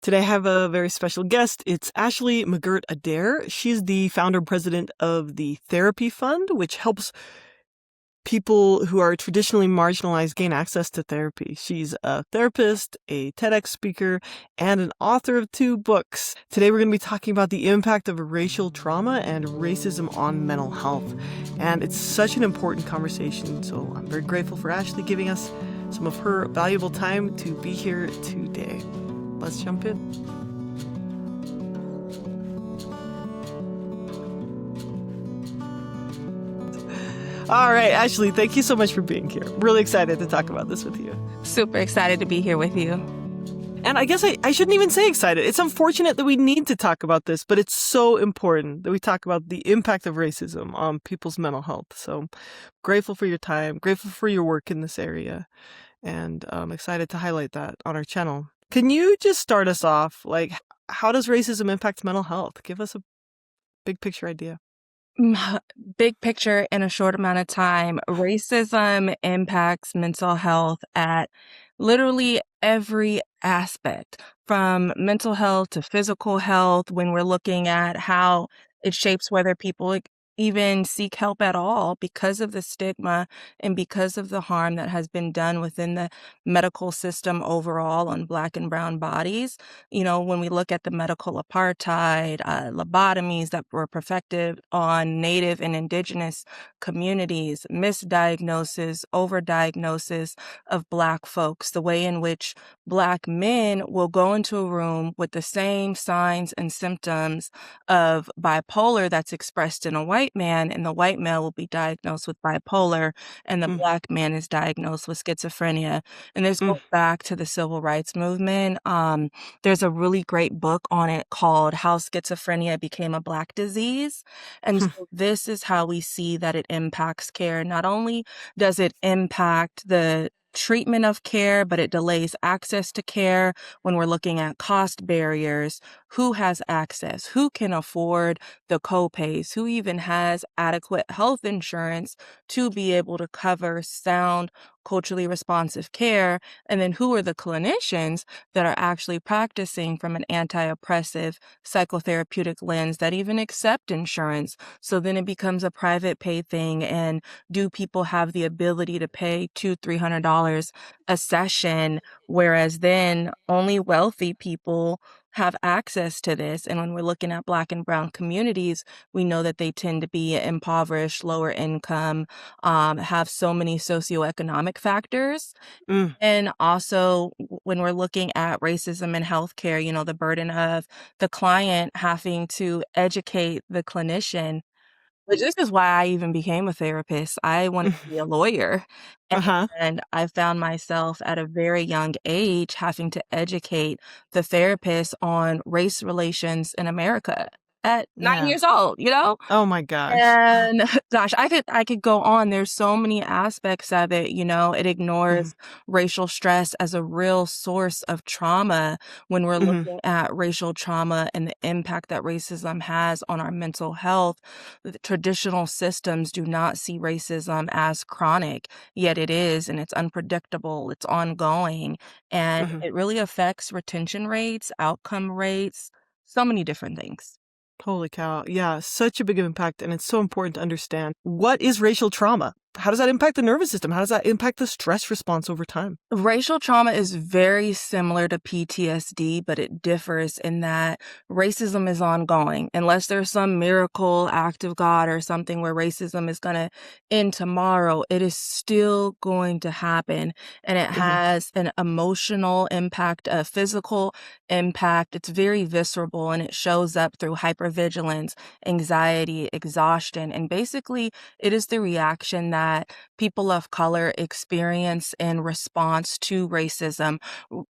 Today I have a very special guest. It's Ashley McGirt Adair. She's the founder and president of the Therapy Fund, which helps people who are traditionally marginalized gain access to therapy. She's a therapist, a TEDx speaker, and an author of 2 books. Today we're going to be talking about the impact of racial trauma and racism on mental health. And it's such an important conversation, so I'm very grateful for Ashley giving us some of her valuable time to be here today. Let's jump in. All right, Ashley, thank you so much for being here. Really excited to talk about this with you. Super excited to be here with you. And I guess I shouldn't even say excited. It's unfortunate that we need to talk about this, but it's so important that we talk about the impact of racism on people's mental health. So grateful for your time, grateful for your work in this area, and I'm excited to highlight that on our channel. Can you just start us off? Like, how does racism impact mental health? Give us a big picture idea. Big picture in a short amount of time. Racism impacts mental health at literally every aspect, from mental health to physical health, when we're looking at how it shapes whether people even seek help at all because of the stigma and because of the harm that has been done within the medical system overall on Black and brown bodies. You know, when we look at the medical apartheid, lobotomies that were perfected on Native and Indigenous communities, misdiagnosis, overdiagnosis of Black folks, the way in which Black men will go into a room with the same signs and symptoms of bipolar that's expressed in a white man, and the white male will be diagnosed with bipolar, and the Black man is diagnosed with schizophrenia. And this goes back to the civil rights movement. There's a really great book on it called How Schizophrenia Became a Black Disease. And so this is how we see that it impacts care. Not only does it impact the treatment of care, but it delays access to care when we're looking at cost barriers. Who has access? Who can afford the copays? Who even has adequate health insurance to be able to cover sound, culturally responsive care? And then who are the clinicians that are actually practicing from an anti-oppressive psychotherapeutic lens that even accept insurance? So then it becomes a private pay thing. And do people have the ability to pay $200-$300 a session? Whereas then only wealthy people have access to this. And when we're looking at Black and brown communities, we know that they tend to be impoverished, lower income, have so many socioeconomic factors. And also when we're looking at racism in healthcare, you know, the burden of the client having to educate the clinician. But this is why I even became a therapist. I wanted to be a lawyer. And I found myself at a very young age having to educate the therapist on race relations in America at 9 years old, you know? Oh my gosh. And gosh, I could go on. There's so many aspects of it, you know. It ignores racial stress as a real source of trauma when we're looking at racial trauma and the impact that racism has on our mental health. The traditional systems do not see racism as chronic, yet it is, and it's unpredictable, it's ongoing, and it really affects retention rates, outcome rates, so many different things. Holy cow. Yeah, such a big impact. And it's so important to understand, what is racial trauma? How does that impact the nervous system? How does that impact the stress response over time? Racial trauma is very similar to PTSD, but it differs in that racism is ongoing. Unless there's some miracle act of God or something where racism is going to end tomorrow, it is still going to happen. And it has an emotional impact, a physical impact. It's very visceral, and it shows up through hypervigilance, anxiety, exhaustion. And basically, it is the reaction that people of color experience in response to racism,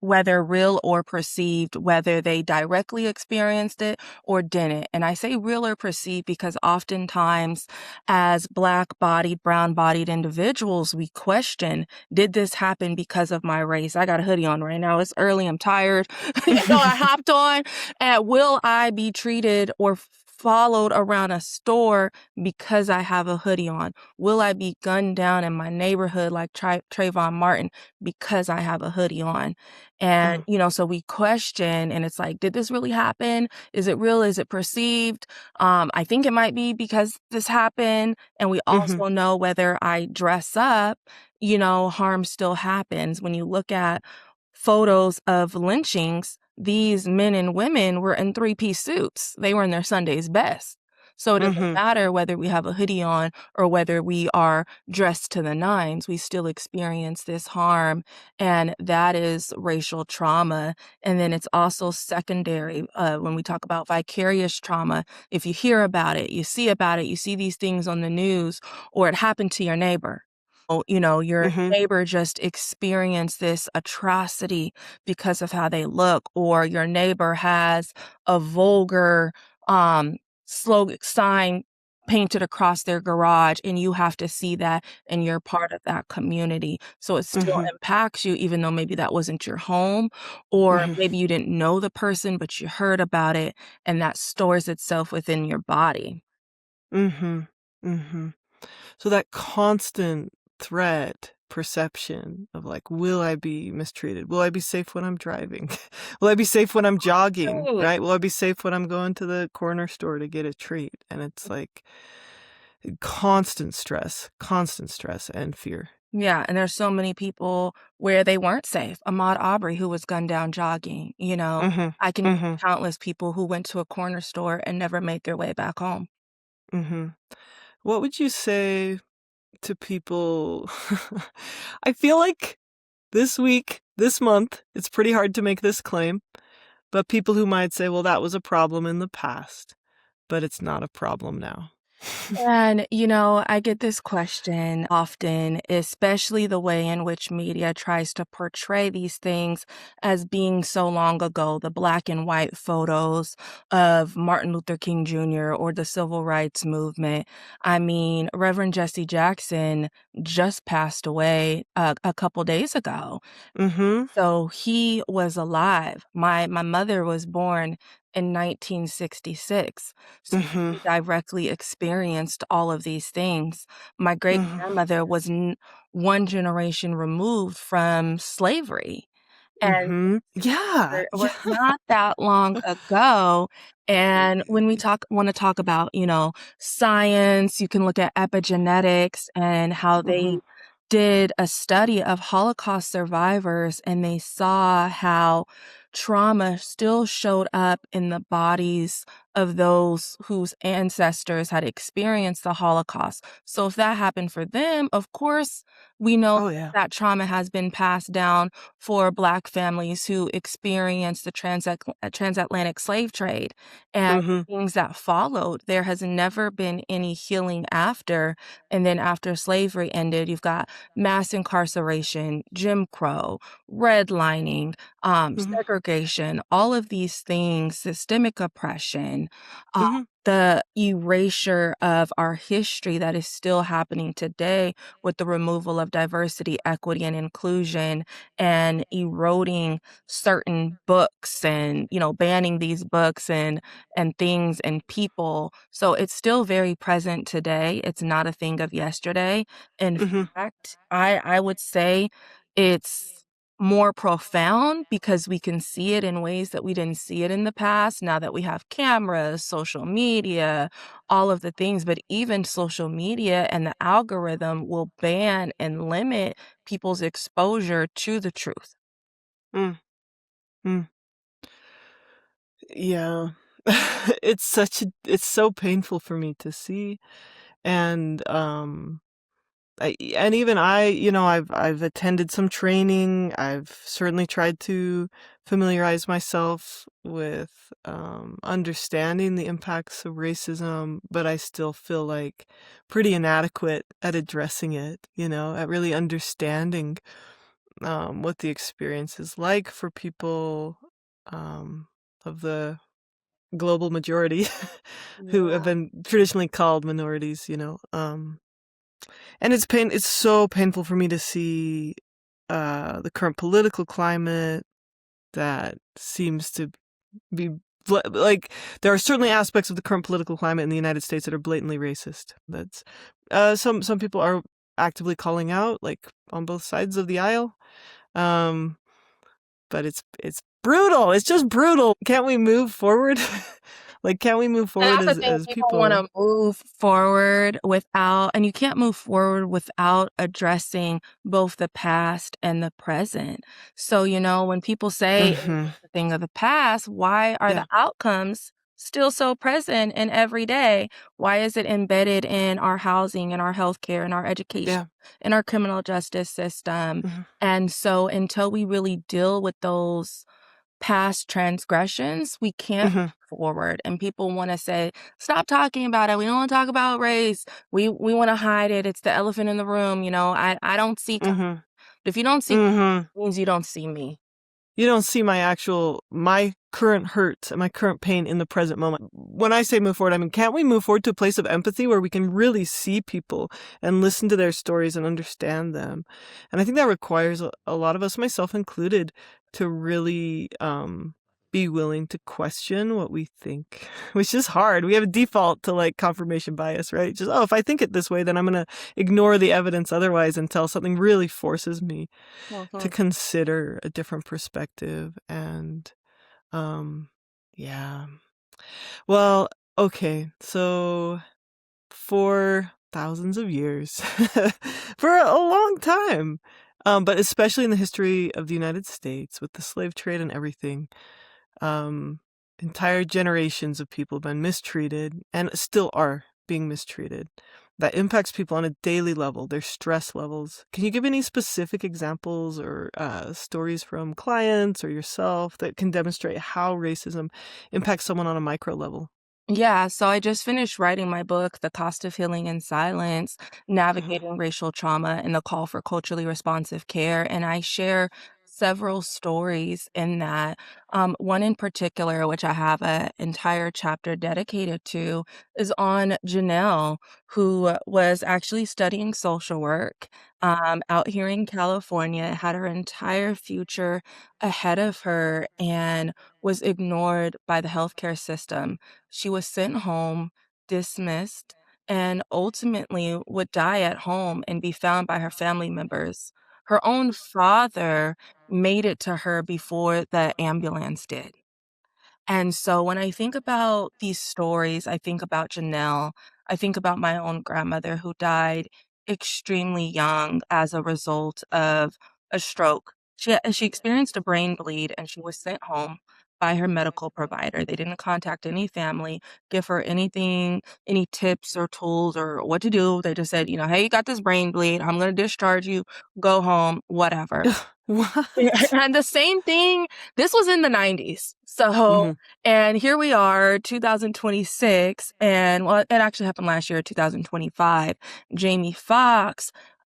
whether real or perceived, whether they directly experienced it or didn't. And I say real or perceived because oftentimes as Black-bodied, brown-bodied individuals, we question, did this happen because of my race? I got a hoodie on right now. It's early. I'm tired. So I hopped on. And will I be treated or followed around a store because I have a hoodie on? Will I be gunned down in my neighborhood like Trayvon Martin because I have a hoodie on? And, so we question, and it's like, did this really happen? Is it real? Is it perceived? I think it might be because this happened. And we also know whether I dress up, harm still happens. When you look at photos of lynchings, these men and women were in three-piece suits. They were in their Sunday's best. So it doesn't matter whether we have a hoodie on or whether we are dressed to the nines, we still experience this harm, and that is racial trauma. And then it's also secondary when we talk about vicarious trauma. If you hear about it, you see about it, you see these things on the news, or it happened to your neighbor. Your neighbor just experienced this atrocity because of how they look, or your neighbor has a vulgar slogan sign painted across their garage, and you have to see that, and you're part of that community. So it still impacts you, even though maybe that wasn't your home, or maybe you didn't know the person, but you heard about it, and that stores itself within your body. So that constant threat perception of like, will I be mistreated? Will I be safe when I'm driving? Will I be safe when I'm jogging? Absolutely. Right? Will I be safe when I'm going to the corner store to get a treat? And it's like constant stress and fear. Yeah, and there's so many people where they weren't safe. Ahmaud Arbery, who was gunned down jogging, I can name countless people who went to a corner store and never made their way back home. What would you say to people? I feel like this week, this month, it's pretty hard to make this claim, but people who might say, well, that was a problem in the past, but it's not a problem now. And, I get this question often, especially the way in which media tries to portray these things as being so long ago, the black and white photos of Martin Luther King Jr. or the civil rights movement. I mean, Reverend Jesse Jackson just passed away a couple days ago. So he was alive. My mother was born in 1966. So she directly experienced all of these things. My great-grandmother was one generation removed from slavery. And Yeah. it was not that long ago. And when we wanna talk about, science, you can look at epigenetics and how they did a study of Holocaust survivors, and they saw how trauma still showed up in the bodies of those whose ancestors had experienced the Holocaust. So if that happened for them, of course, we know Oh, yeah. that trauma has been passed down for Black families who experienced the transatlantic slave trade and the things that followed. There has never been any healing after. And then after slavery ended, you've got mass incarceration, Jim Crow, redlining, segregation, all of these things, systemic oppression, the erasure of our history that is still happening today with the removal of diversity, equity, and inclusion, and eroding certain books and, banning these books and things and people. So it's still very present today. It's not a thing of yesterday. In fact, I would say it's more profound because we can see it in ways that we didn't see it in the past now that we have cameras, social media, all of the things. But even social media and the algorithm will ban and limit people's exposure to the truth. Mm. Mm. Yeah. It's so painful for me to see. And even I, I've attended some training. I've certainly tried to familiarize myself with understanding the impacts of racism, but I still feel like pretty inadequate at addressing it, at really understanding what the experience is like for people of the global majority who have Yeah. been traditionally called minorities, and it's so painful for me to see the current political climate that seems to be like there are certainly aspects of the current political climate in the United States that are blatantly racist. That's some people are actively calling out, like on both sides of the aisle. Um, but it's brutal. It's just brutal. Can't we move forward? Like, can't we move And forward that's the thing, as people want people? to move forward without, and you can't move forward without addressing both the past and the present. So, when people say it's Hmm. a thing of the past, why are the Yeah, outcomes still so present and every day? Why is it embedded in our housing, in our healthcare, in our education, yeah. in our criminal justice system? Hmm. And so, until we really deal with those past transgressions, we can't Hmm. move forward. And people want to say, stop talking about it. We don't want to talk about race. We want to hide it. It's the elephant in the room. I don't see color. Hmm. If you don't see color, Hmm. it means you don't see me. You don't see my current hurt and my current pain in the present moment. When I say move forward, I mean, can't we move forward to a place of empathy where we can really see people and listen to their stories and understand them? And I think that requires a lot of us, myself included, to really be willing to question what we think, which is hard. We have a default to like confirmation bias, right? Just, oh, if I think it this way, then I'm going to ignore the evidence otherwise until something really forces me to Mhm. consider a different perspective. And um yeah, well, okay, so for thousands of years, for a long time, but especially in the history of the United States with the slave trade and everything, um, entire generations of people have been mistreated and still are being mistreated. That impacts people on a daily level, their stress levels. Can you give any specific examples or stories from clients or yourself that can demonstrate how racism impacts someone on a micro level? Yeah, so I just finished writing my book, The Cost of Healing in Silence, Mhm. Navigating Racial Trauma and the Call for Culturally Responsive Care. And I share several stories in that. One in particular, which I have an entire chapter dedicated to, is on Janelle, who was actually studying social work out here in California, had her entire future ahead of her, and was ignored by the healthcare system. She was sent home, dismissed, and ultimately would die at home and be found by her family members. Her own father made it to her before the ambulance did. And so when I think about these stories, I think about Janelle. I think about my own grandmother who died extremely young as a result of a stroke. She experienced a brain bleed and she was sent home by her medical provider. They didn't contact any family, give her anything, any tips or tools or what to do. They just said, hey, you got this brain bleed. I'm going to discharge you. Go home, whatever. Yeah, What? and the same thing, this was in the '90s. So Hmm. and here we are, 2026, and well, it actually happened last year, 2025. Jamie Foxx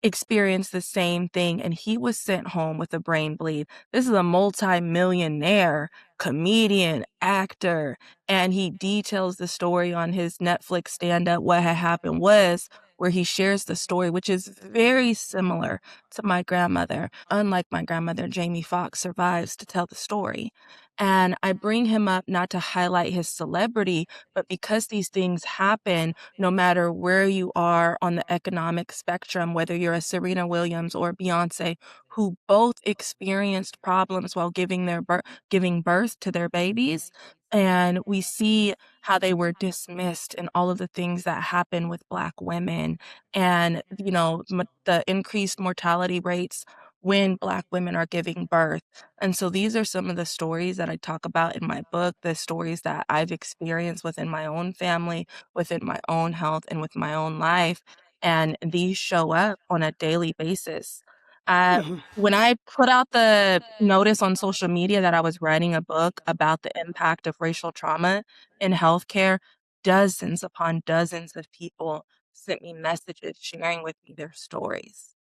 experienced the same thing, and he was sent home with a brain bleed. This is a multi-millionaire comedian, actor, and he details the story on his Netflix stand-up. What had happened was where he shares the story, which is very similar to my grandmother. Unlike my grandmother, Jamie Foxx survives to tell the story. And I bring him up not to highlight his celebrity, but because these things happen, no matter where you are on the economic spectrum, whether you're a Serena Williams or Beyonce, who both experienced problems while giving birth to their babies. And we see how they were dismissed and all of the things that happen with Black women and, the increased mortality rates when Black women are giving birth. And so these are some of the stories that I talk about in my book, the stories that I've experienced within my own family, within my own health, and with my own life. And these show up on a daily basis. Uh, Hmm. when I put out the notice on social media that I was writing a book about the impact of racial trauma in healthcare, dozens upon dozens of people sent me messages sharing with me their stories.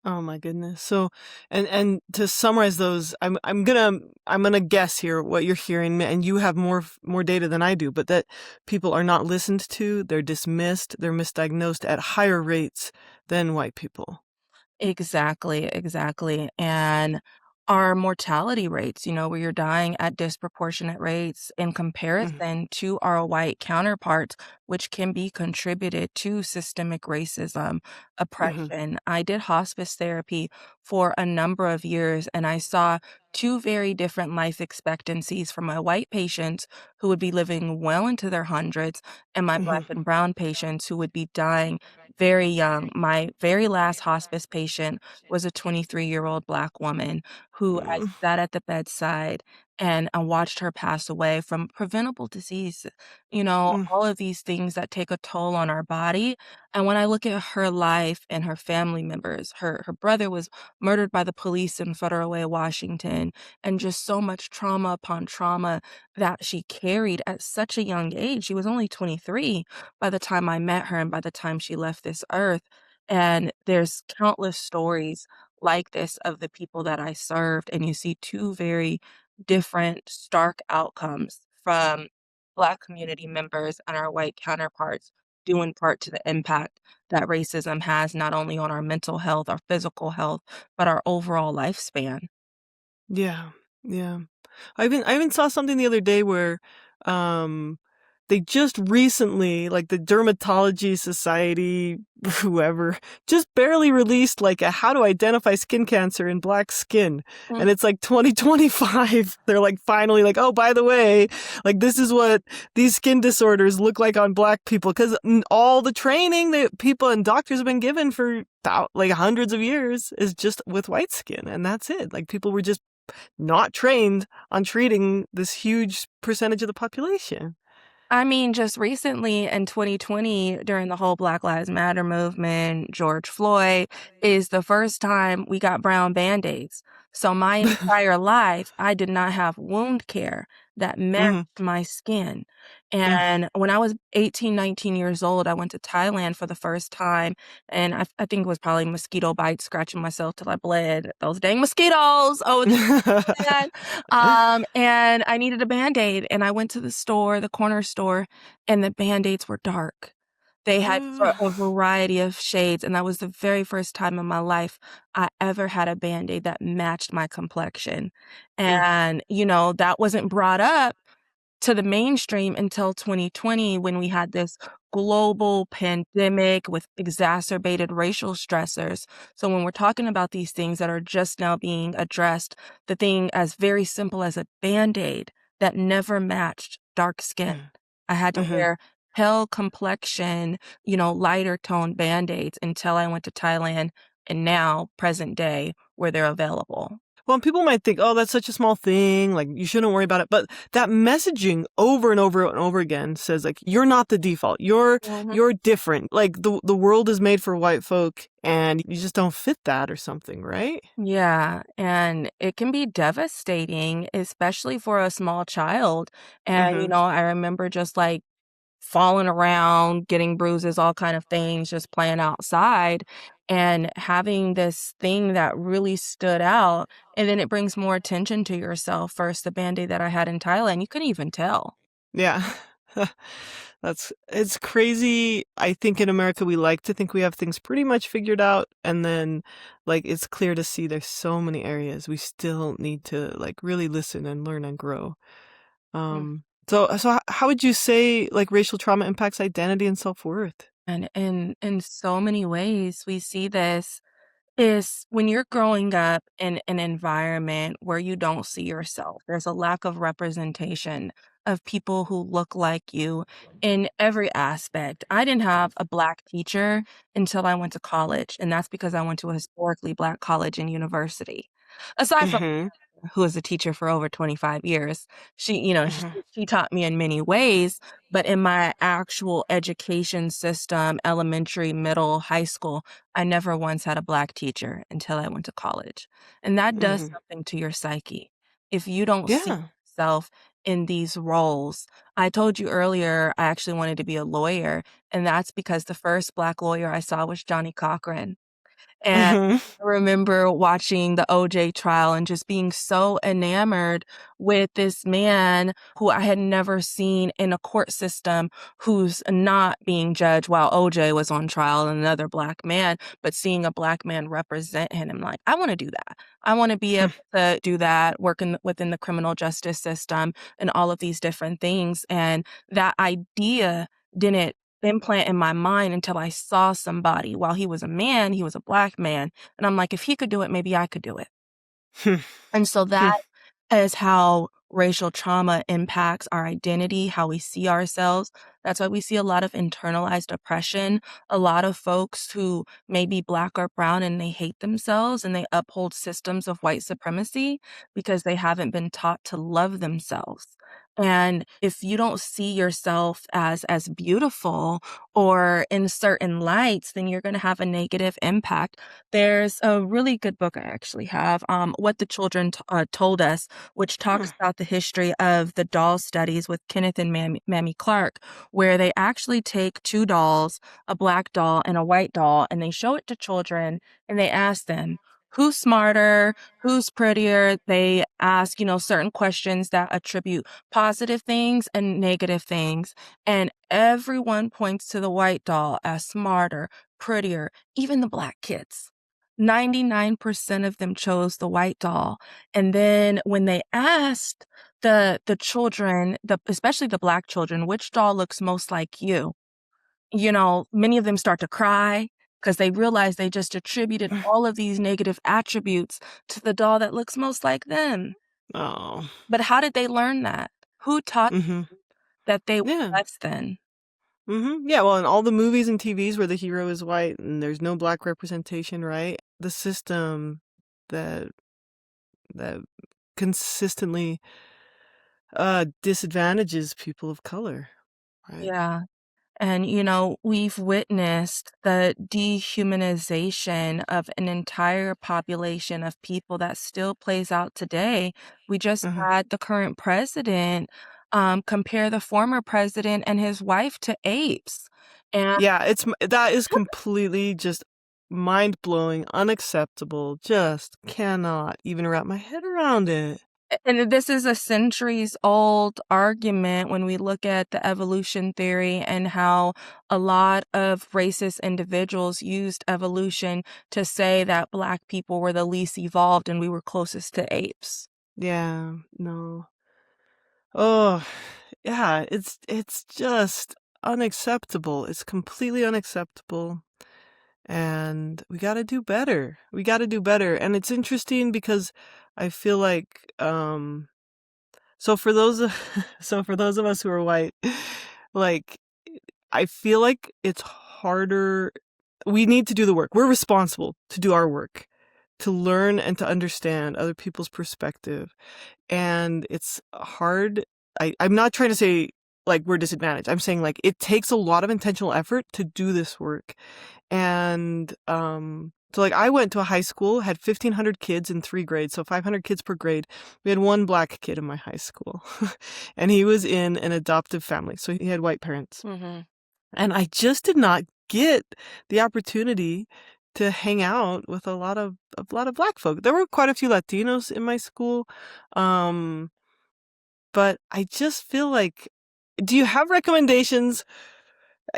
Oh my goodness. So, and to summarize those, I'm gonna guess here what you're hearing, and you have more data than I do, but that people are not listened to, they're dismissed, they're misdiagnosed at higher rates than white people. Exactly, exactly. And our mortality rates, where you're dying at disproportionate rates in Mhm, comparison to our white counterparts, which can be contributed to systemic racism, mhm, oppression. I did hospice therapy for a number of years, and I saw two very different life expectancies for my white patients who would be living well into their hundreds, and my black mhm, and brown patients who would be dying very young. My very last hospice patient was a 23-year-old Black woman who I mm, sat at the bedside and I watched her pass away from preventable disease, mm, all of these things that take a toll on our body. And when I look at her life and her family members, her brother was murdered by the police in Federal Way, Washington, and just so much trauma upon trauma that she carried at such a young age. She was only 23 by the time I met her and by the time she left this earth. And there's countless stories like this of the people that I served, and you see two very different, stark outcomes from Black community members and our white counterparts, due in part to the impact that racism has not only on our mental health, our physical health, but our overall lifespan. yeah, yeah. I even saw something the other day where um they just recently, like the Dermatology Society, whoever, just barely released like a how to identify skin cancer in black skin. Mm. And it's like 2025. They're like finally like, oh, by the way, like this is what these skin disorders look like on black people. Because all the training that people and doctors have been given for like hundreds of years is just with white skin. And that's it. Like people were just not trained on treating this huge percentage of the population. I mean, just recently in 2020, during the whole Black Lives Matter movement, George Floyd, is the first time we got brown Band-Aids. So my entire life, I did not have wound care that matched Mhm. my skin. Mm. And when I was 18, 19 years old, I went to Thailand for the first time. And I think it was probably mosquito bites, scratching myself till I bled. Those dang mosquitoes. Oh, bad. And I needed a Band-Aid, and I went to the store, the corner store, and the Band-Aids were dark. They had a variety of shades, and that was the very first time in my life I ever had a Band-Aid that matched my complexion. Mm. And, that wasn't brought up to the mainstream until 2020 when we had this global pandemic with exacerbated racial stressors. So when we're talking about these things that are just now being addressed, the thing as very simple as a Band-Aid that never matched dark skin. Mm. I had to Mhm. wear pale complexion, lighter tone Band-Aids until I went to Thailand and now present day where they're available. Well, people might think, "Oh, that's such a small thing, like, you shouldn't worry about it," but that messaging over and over and over again says, like, "You're not the default. You're different. Like, the world is made for white folk, and you just don't fit that," or something, right? Yeah, and it can be devastating, especially for a small child. And, Mhm. I remember just like falling around, getting bruises, all kind of things, just playing outside and having this thing that really stood out. And then it brings more attention to yourself. First, the Band-Aid that I had in Thailand, you couldn't even tell. Yeah. It's crazy. I think in America we like to think we have things pretty much figured out, and then like it's clear to see there's so many areas we still need to like really listen and learn and grow. So how would you say like racial trauma impacts identity and self-worth? And in so many ways, we see this is when you're growing up in an environment where you don't see yourself, there's a lack of representation of people who look like you in every aspect. I didn't have a Black teacher until I went to college, and that's because I went to a historically Black college and university. Aside from Mhm. who was a teacher for over 25 years. She, Mhm. she taught me in many ways, but in my actual education system, elementary, middle, high school, I never once had a Black teacher until I went to college. And that does Mhm. something to your psyche. If you don't see Yeah. yourself in these roles, I told you earlier I actually wanted to be a lawyer, and that's because the first Black lawyer I saw was Johnny Cochran. And Mhm. I remember watching the OJ trial and just being so enamored with this man who I had never seen in a court system who's not being judged while OJ was on trial and another Black man, but seeing a Black man represent him, I'm like, I want to do that. I want to be able to do that, working within the criminal justice system and all of these different things. And that idea didn't implant in my mind until I saw somebody. While he was a man, he was a Black man. And I'm like, if he could do it, maybe I could do it. And so that is how racial trauma impacts our identity, how we see ourselves. That's why we see a lot of internalized oppression, a lot of folks who may be Black or brown and they hate themselves and they uphold systems of white supremacy because they haven't been taught to love themselves. And if you don't see yourself as beautiful or in certain lights, then you're going to have a negative impact. There's a really good book I actually have, What the Children Told Us, which talks about the history of the doll studies with Kenneth and Mammy Clark, where they actually take two dolls, a Black doll and a white doll, and they show it to children and they ask them, who's smarter, who's prettier. They ask, certain questions that attribute positive things and negative things. And everyone points to the white doll as smarter, prettier, even the Black kids. 99% of them chose the white doll. And then when they asked the children, especially the Black children, which doll looks most like you? Many of them start to cry because they realize they just attributed all of these negative attributes to the doll that looks most like them. Oh. But how did they learn that? Who taught Mhm. that they were Yeah. less than? Yeah, well, in all the movies and TVs where the hero is white and there's no Black representation, right? The system that that consistently disadvantages people of color, right? Yeah. And, we've witnessed the dehumanization of an entire population of people that still plays out today. We just Uh-huh. had the current president compare the former president and his wife to apes. And Yeah, that is completely just mind-blowing, unacceptable. Just cannot even wrap my head around it. And this is a centuries old argument when we look at the evolution theory and how a lot of racist individuals used evolution to say that Black people were the least evolved and we were closest to apes. Yeah, no. Oh, yeah, it's just unacceptable. It's completely unacceptable. And we got to do better. We got to do better. And it's interesting because I feel like so for those of, so for those of us who are white, like I feel like it's harder. We need to do the work. We're responsible to do our work, to learn and to understand other people's perspective. And it's hard. I'm not trying to say like we're disadvantaged. I'm saying like it takes a lot of intentional effort to do this work. And so like I went to a high school, had 1,500 kids in 3 grades, so 500 kids per grade. We had one Black kid in my high school, and he was in an adoptive family, so he had white parents. Mm-hmm. And I just did not get the opportunity to hang out with a lot of Black folk. There were quite a few Latinos in my school, but I just feel like, do you have recommendations?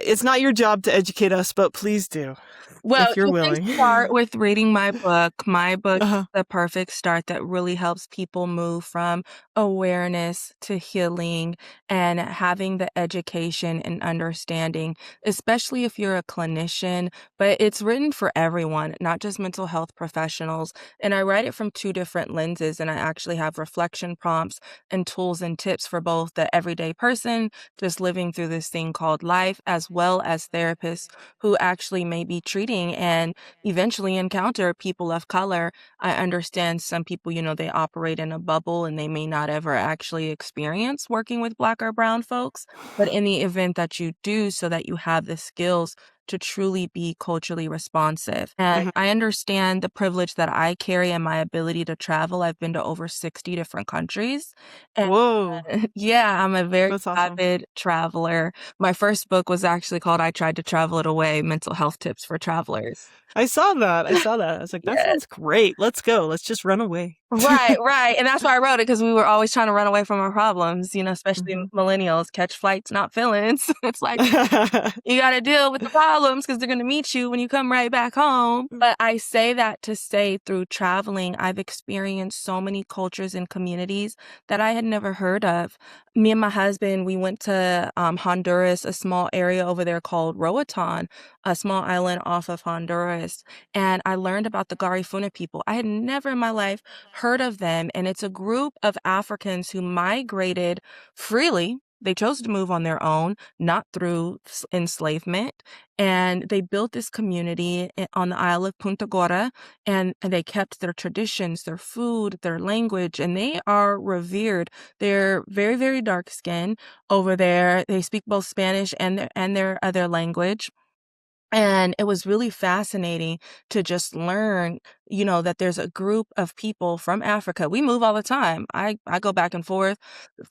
It's not your job to educate us, but please do, Well, if you're you can willing. start with reading my book. My book is Uh-huh. the perfect start that really helps people move from awareness to healing and having the education and understanding, especially if you're a clinician. But it's written for everyone, not just mental health professionals. And I write it from 2 different lenses, and I actually have reflection prompts and tools and tips for both the everyday person just living through this thing called life, as well as therapists who actually may be treating and eventually encounter people of color. I understand some people, they operate in a bubble and they may not ever actually experience working with Black or brown folks. But in the event that you do, so that you have the skills to truly be culturally responsive. And Mhm. I understand the privilege that I carry and my ability to travel. I've been to over 60 different countries. And Whoa, yeah, I'm a very that's awesome. avid traveler. My first book was actually called I Tried to Travel It Away, Mental Health Tips for Travelers. I saw that. I saw that. I was like, that Yes. sounds great. Let's go. Let's just run away. Right. And that's why I wrote it, because we were always trying to run away from our problems, especially Mhm. millennials, catch flights, not feelings. It's like, you got to deal with the problems because they're going to meet you when you come right back home. But I say that to say, through traveling, I've experienced so many cultures and communities that I had never heard of. Me and my husband, we went to Honduras, a small area over there called Roatan, a small island off of Honduras. And I learned about the Garifuna people. I had never in my life heard of them. And it's a group of Africans who migrated freely. They chose to move on their own, not through enslavement. And they built this community on the Isle of Punta Gorda, and they kept their traditions, their food, their language, and they are revered. They're very, very dark skinned over there. They speak both Spanish and their other language. And it was really fascinating to just learn, that there's a group of people from Africa. We move all the time. I go back and forth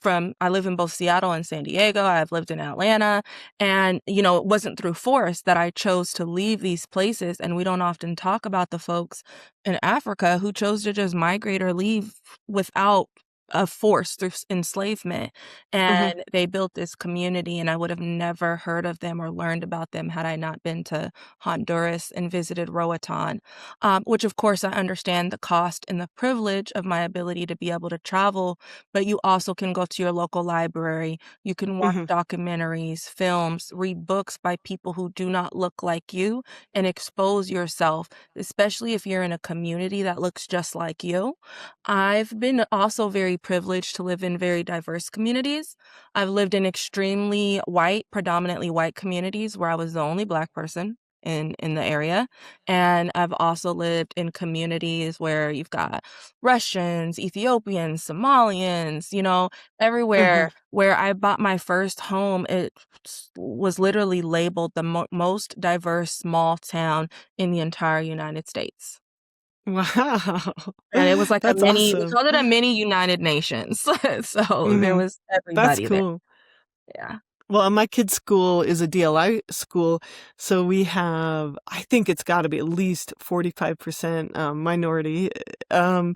I live in both Seattle and San Diego. I've lived in Atlanta. And, it wasn't through force that I chose to leave these places. And we don't often talk about the folks in Africa who chose to just migrate or leave without a force through enslavement. Mhm. And they built this community, and I would have never heard of them or learned about them had I not been to Honduras and visited Roatan, which of course I understand the cost and the privilege of my ability to be able to travel, but you also can go to your local library. You can watch Mhm. documentaries, films, read books by people who do not look like you, and expose yourself, especially if you're in a community that looks just like you. I've been also very privileged to live in very diverse communities. I've lived in extremely white, predominantly white communities where I was the only Black person in the area. And I've also lived in communities where you've got Russians, Ethiopians, Somalians, Mhm. everywhere. Where I bought my first home, it was literally labeled the most diverse small town in the entire United States. Wow. And it was like That's we awesome. called it a mini United Nations. So there Mhm. was That's everybody there. cool. Yeah. Well, my kid's school is a DLI school, so we have, I think it's got to be at least 45% minority, um,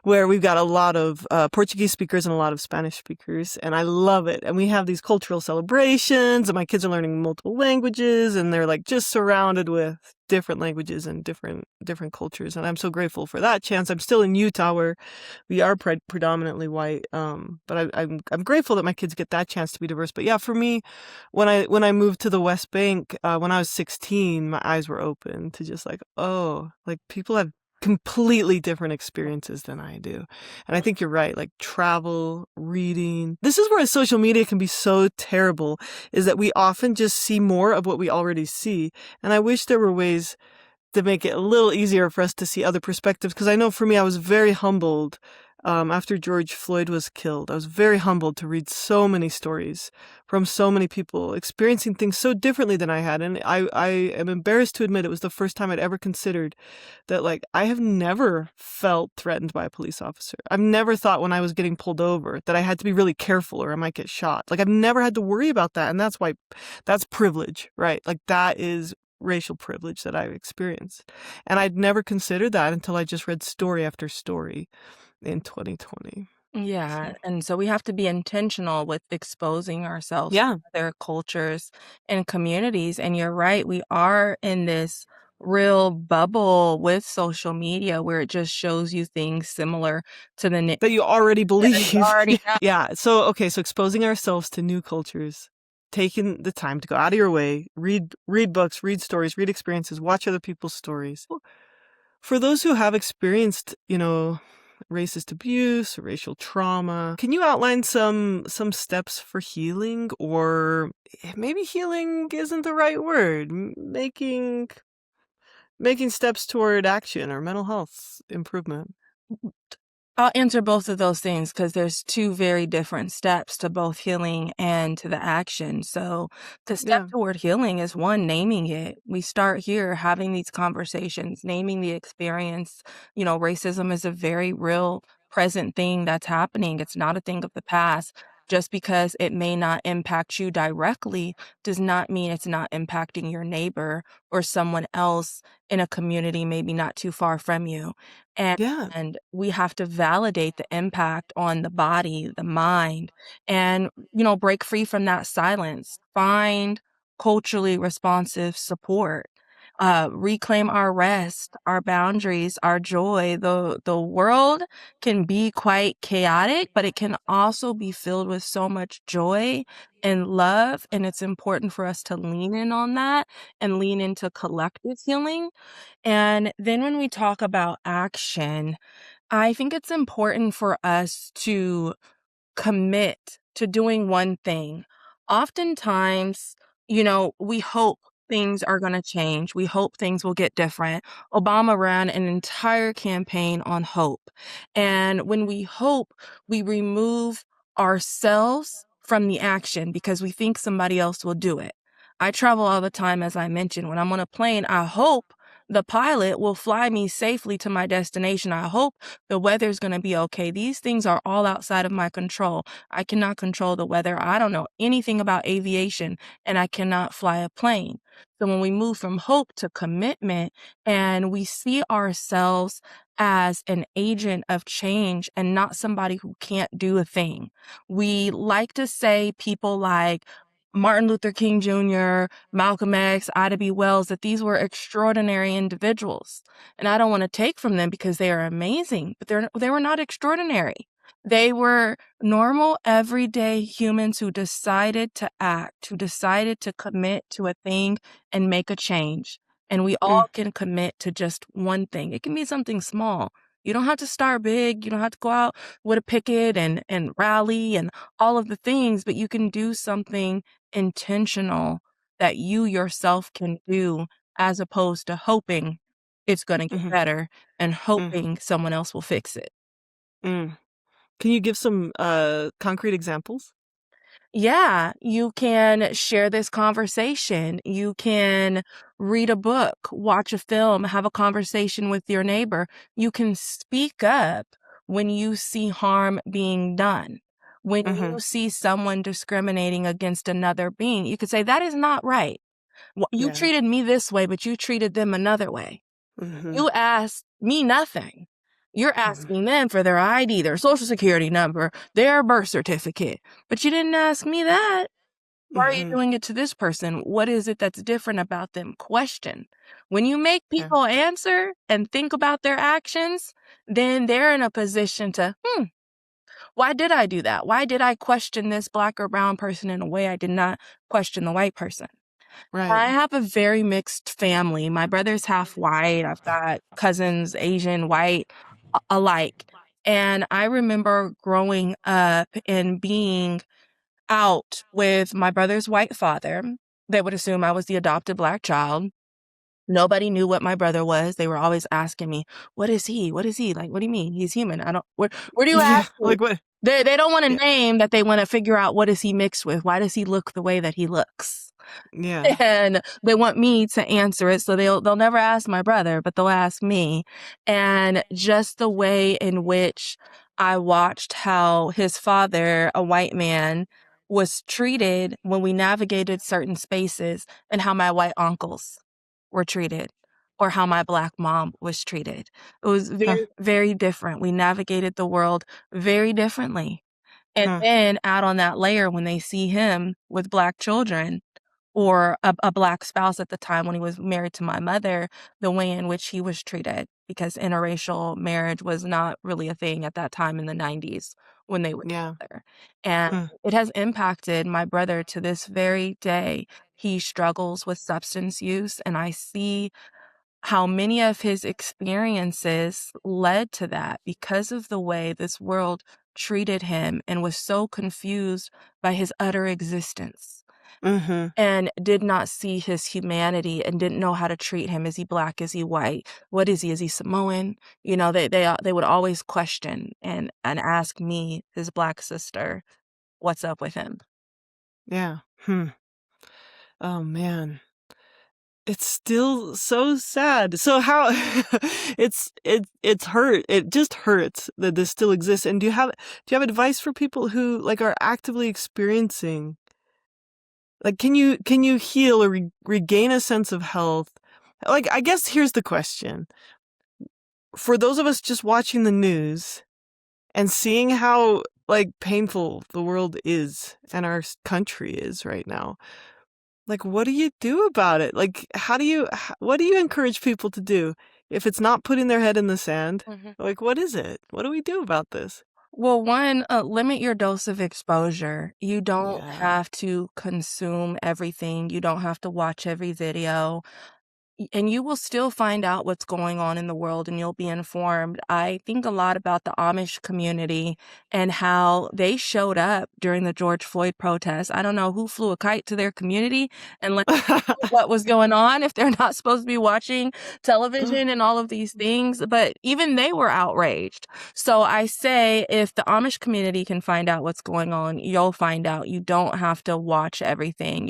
where we've got a lot of Portuguese speakers and a lot of Spanish speakers, and I love it. And we have these cultural celebrations, and my kids are learning multiple languages, and they're like just surrounded with different languages and different cultures. And I'm so grateful for that chance. I'm still in Utah, where we are predominantly white, but I'm grateful that my kids get that chance to be diverse. But yeah, for me, when I moved to the West Bank when I was 16, my eyes were open to just like, oh, like people have completely different experiences than I do. And I think you're right, like travel, reading. This is where social media can be so terrible, is that we often just see more of what we already see. And I wish there were ways to make it a little easier for us to see other perspectives. Because I know for me, I was very humbled after George Floyd was killed. I was very humbled to read so many stories from so many people experiencing things so differently than I had. And I am embarrassed to admit it was the first time I'd ever considered that, like, I have never felt threatened by a police officer. I've never thought when I was getting pulled over that I had to be really careful or I might get shot. Like, I've never had to worry about that. And that's privilege, right? Like, that is racial privilege that I've experienced. And I'd never considered that until I just read story after story in 2020. Yeah, So, and so we have to be intentional with exposing ourselves to yeah. other cultures and communities, and you're right, we are in this real bubble with social media where it just shows you things similar to the That you already that you believe. already know. Yeah. So, okay. So exposing ourselves to new cultures, taking the time to go out of your way, read books, read stories, read experiences, watch other people's stories. For those who have experienced, racist abuse or racial trauma, can you outline some steps for healing, or maybe healing isn't the right word, making steps toward action or mental health improvement? I'll answer both of those things because there's two very different steps to both healing and to the action. So the step Yeah. toward healing is, one, naming it. We start here having these conversations, naming the experience. Racism is a very real present thing that's happening. It's not a thing of the past. Just because it may not impact you directly does not mean it's not impacting your neighbor or someone else in a community maybe not too far from you. And Yeah. and we have to validate the impact on the body, the mind, and, break free from that silence. Find culturally responsive support. Reclaim our rest, our boundaries, our joy. The world can be quite chaotic, but it can also be filled with so much joy and love. And it's important for us to lean in on that and lean into collective healing. And then when we talk about action, I think it's important for us to commit to doing one thing. Oftentimes, we hope things are going to change. We hope things will get different. Obama ran an entire campaign on hope. And when we hope, we remove ourselves from the action because we think somebody else will do it. I travel all the time, as I mentioned. When I'm on a plane, I hope the pilot will fly me safely to my destination. I hope the weather's going to be okay. These things are all outside of my control. I cannot control the weather. I don't know anything about aviation, and I cannot fly a plane. So when we move from hope to commitment and we see ourselves as an agent of change and not somebody who can't do a thing, we like to say people like Martin Luther King Jr., Malcolm X, Ida B. Wells, that these were extraordinary individuals. And I don't want to take from them because they are amazing, but they were not extraordinary. They were normal, everyday humans who decided to act, who decided to commit to a thing and make a change. And we Mm. all can commit to just one thing. It can be something small. You don't have to start big. You don't have to go out with a picket and rally and all of the things, but you can do something intentional that you yourself can do as opposed to hoping it's gonna get Mhm. better and Mm. hoping someone else will fix it. Mm. Can you give some concrete examples? Yeah, you can share this conversation. You can read a book, watch a film, have a conversation with your neighbor. You can speak up when you see harm being done. When Mhm. you see someone discriminating against another being, you could say, "That is not right. You Yeah. treated me this way, but you treated them another way. Mhm. You asked me nothing. You're Mhm. asking them for their ID, their social security number, their birth certificate, but you didn't ask me that. Why are you Mhm. doing it to this person? What is it that's different about them?" Question. When you make Yeah. people answer and think about their actions, then they're in a position to, why did I do that? Why did I question this black or brown person in a way I did not question the white person? Right. I have a very mixed family. My brother's half white. I've got cousins, Asian, white, alike. And I remember growing up and being out with my brother's white father. They would assume I was the adopted black child. Nobody knew what my brother was. They were always asking me, "What is he? What is he? Like, what do you mean? He's human. I don't where do you Yeah. ask me?" Like what? They don't want a Yeah. name that they want to figure out what is he mixed with? Why does he look the way that he looks? Yeah. And they want me to answer it, so they'll never ask my brother, but they'll ask me. And just the way in which I watched how his father, a white man, was treated when we navigated certain spaces and how my white uncles were treated or how my black mom was treated. It was Huh. very, very different. We navigated the world very differently. And Huh. then add on that layer when they see him with black children or a black spouse at the time when he was married to my mother, the way in which he was treated, because interracial marriage was not really a thing at that time in the 90s when they were Yeah. together. And Huh. it has impacted my brother to this very day. He struggles with substance use, and I see how many of his experiences led to that because of the way this world treated him and was so confused by his utter existence Mhm. and did not see his humanity and didn't know how to treat him. Is he black? Is he white? What is he? Is he Samoan? They would always question and ask me, his black sister, what's up with him. Yeah. Hmm. Oh man. It's still so sad. So how it's hurt. It just hurts that this still exists. And do you have advice for people who like are actively experiencing, like, can you heal or regain a sense of health? Like, I guess here's the question. For those of us just watching the news and seeing how like painful the world is and our country is right now, like, what do you do about it? Like, what do you encourage people to do if it's not putting their head in the sand? Mhm. Like, what is it? What do we do about this? Well, one, limit your dose of exposure. You don't Yeah. have to consume everything. You don't have to watch every video. And you will still find out what's going on in the world and you'll be informed. I think a lot about the Amish community and how they showed up during the George Floyd protests. I don't know who flew a kite to their community and let them know what was going on if they're not supposed to be watching television and all of these things, but even they were outraged. So I say if the Amish community can find out what's going on, you'll find out. You don't have to watch everything.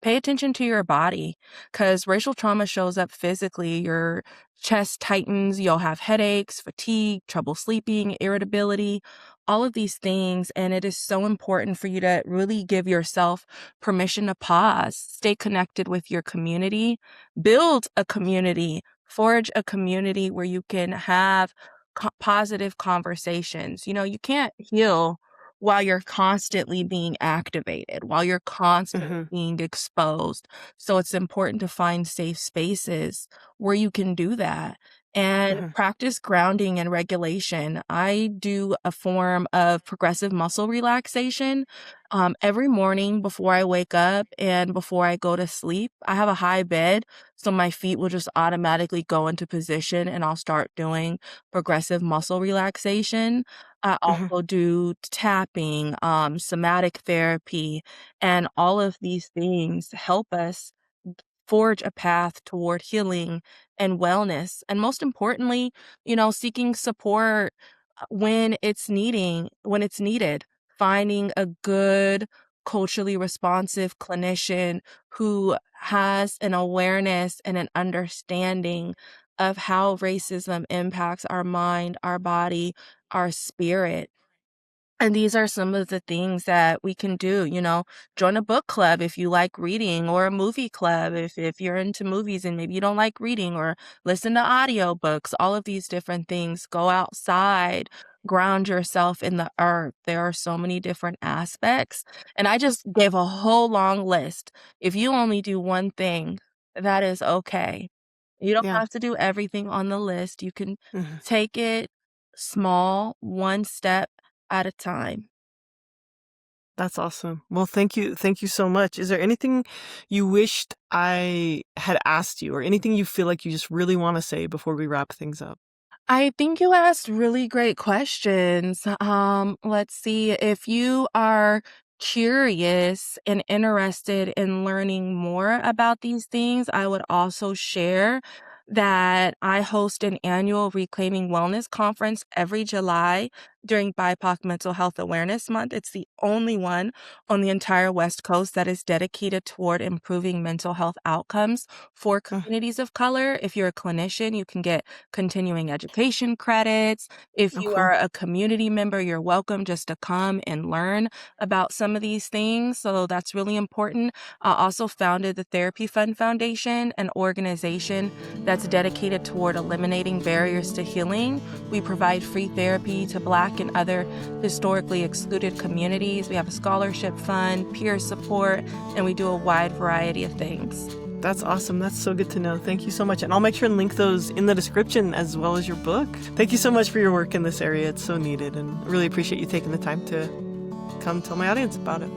Pay attention to your body because racial trauma shows up physically. Your chest tightens, you'll have headaches, fatigue, trouble sleeping, irritability, all of these things. And it is so important for you to really give yourself permission to pause, stay connected with your community, build a community, forge a community where you can have positive conversations. You can't heal while you're constantly being activated, while you're constantly Mhm, being exposed. So it's important to find safe spaces where you can do that and mhm, practice grounding and regulation. I do a form of progressive muscle relaxation every morning before I wake up and before I go to sleep. I have a high bed, so my feet will just automatically go into position and I'll start doing progressive muscle relaxation. I mhm, also do tapping, somatic therapy, and all of these things help us forge a path toward healing and wellness. And most importantly, seeking support when it's needed, finding a good, culturally responsive clinician who has an awareness and an understanding of how racism impacts our mind, our body, our spirit. And these are some of the things that we can do, join a book club if you like reading, or a movie club if you're into movies and maybe you don't like reading, or listen to audiobooks, all of these different things. Go outside, ground yourself in the earth. There are so many different aspects. And I just gave a whole long list. If you only do one thing, that is okay. You don't yeah, have to do everything on the list. You can mhm. take it small, one step at a time. That's awesome. Well, thank you so much. Is there anything you wished I had asked you, or anything you feel like you just really want to say before we wrap things up? I think you asked really great questions. Let's see. If you are curious and interested in learning more about these things, I would also share that I host an annual Reclaiming Wellness conference every July during BIPOC Mental Health Awareness Month. It's the only one on the entire West Coast that is dedicated toward improving mental health outcomes for Uh, communities of color. If you're a clinician, you can get continuing education credits. If oh, you are cool. a community member, you're welcome just to come and learn about some of these things. So that's really important. I also founded the Therapy Fund Foundation, an organization that's dedicated toward eliminating barriers to healing. We provide free therapy to Black and other historically excluded communities. We have a scholarship fund, peer support, and we do a wide variety of things. That's awesome. That's so good to know. Thank you so much. And I'll make sure and link those in the description as well as your book. Thank you so much for your work in this area. It's so needed, and I really appreciate you taking the time to come tell my audience about it.